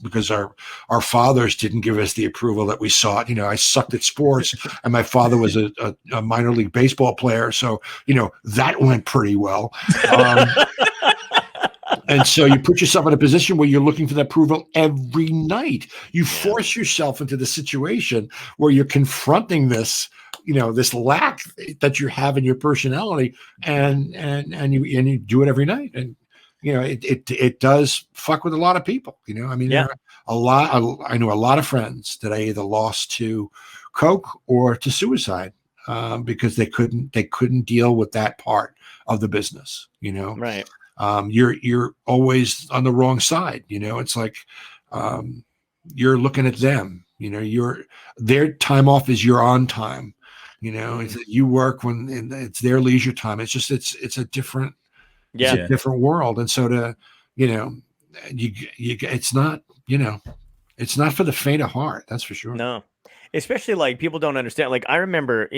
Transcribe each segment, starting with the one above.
because our fathers didn't give us the approval that we sought. I sucked at sports, and my father was a minor league baseball player, so that went pretty well. And so you put yourself in a position where you're looking for that approval every night. You force yourself into the situation where you're confronting this, this lack that you have in your personality, and you do it every night. And it does fuck with a lot of people. There are I know a lot of friends that I either lost to coke or to suicide because they couldn't deal with that part of the business. Right. You're always on the wrong side. It's like you're looking at them. Their time off is your on time. It's you work when it's their leisure time. It's just it's a different it's a different world. And so it's not it's not for the faint of heart. That's for sure. No, especially like people don't understand. Like I remember,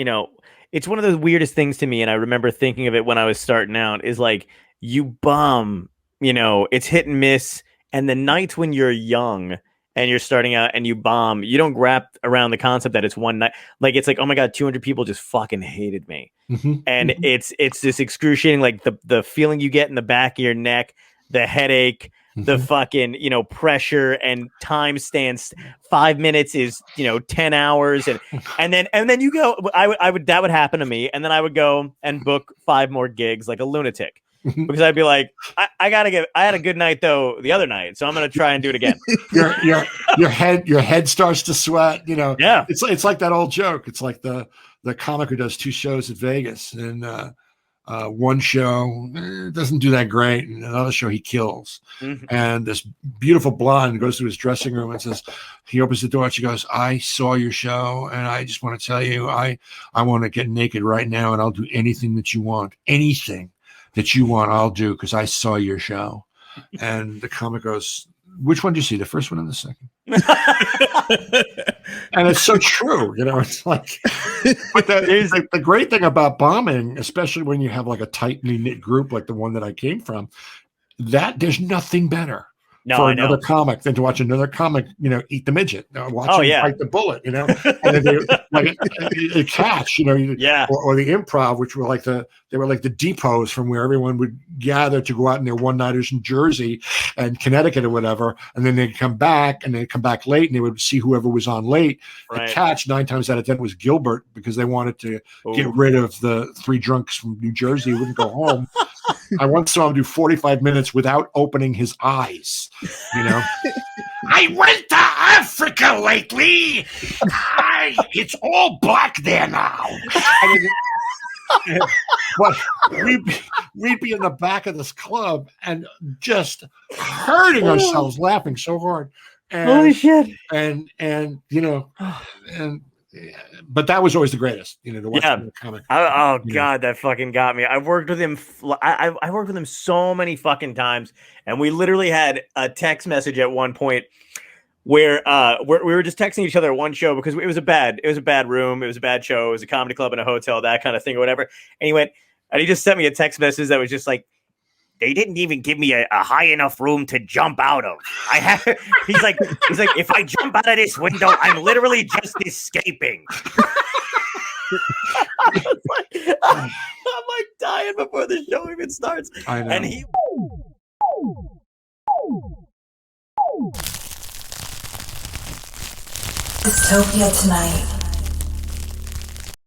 it's one of the weirdest things to me, and I remember thinking of it when I was starting out. Is like you bum, it's hit and miss, and the nights when you're young and you're starting out and you bomb, you don't wrap around the concept that it's one night. Like it's like, oh my God, 200 people just fucking hated me. Mm-hmm. And Mm-hmm. it's this excruciating, like the feeling you get in the back of your neck, the headache, the fucking, pressure, and time stands 5 minutes is, 10 hours. And then you go, I would, that would happen to me. And then I would go and book 5 more gigs like a lunatic. Because I'd be like, I had a good night though the other night, so I'm gonna try and do it again. your head starts to sweat. Yeah. It's like that old joke. It's like the comic who does 2 shows at Vegas, and one show doesn't do that great, and another show he kills. Mm-hmm. And this beautiful blonde goes to his dressing room and says, he opens the door and she goes, "I saw your show, and I just want to tell you, I want to get naked right now, and I'll do anything that you want. Anything that you want, I'll do, because I saw your show." And the comic goes, "Which one did you see, the first one or the second?" And it's so true, it's like, but the great thing about bombing, especially when you have like a tightly knit group like the one that I came from, that there's nothing better for another comic than to watch another comic, eat the midget, watch him fight the bullet, and then they like a catch, or the improv, which were like the depots from where everyone would gather to go out in their one-nighters in Jersey and Connecticut or whatever, and then they'd come back, and they'd come back late, and they would see whoever was on late. Right. The catch 9 times out of 10 was Gilbert, because they wanted to get rid of the 3 drunks from New Jersey who wouldn't go home. I once saw him do 45 minutes without opening his eyes. I went to Africa lately. It's all black there now. But we'd be in the back of this club and just hurting ourselves, laughing so hard. And, holy shit! But that was always the greatest, to watch the comic. God, that fucking got me. I worked with him. I worked with him so many fucking times, and we literally had a text message at one point where we were just texting each other at one show, because it was a bad room, it was a bad show, it was a comedy club in a hotel, that kind of thing or whatever. And he just sent me a text message that was just like, "They didn't even give me a high enough room to jump out of. He's like, if I jump out of this window, I'm literally just escaping." I'm like dying before the show even starts. I know. And he. Dystopia tonight.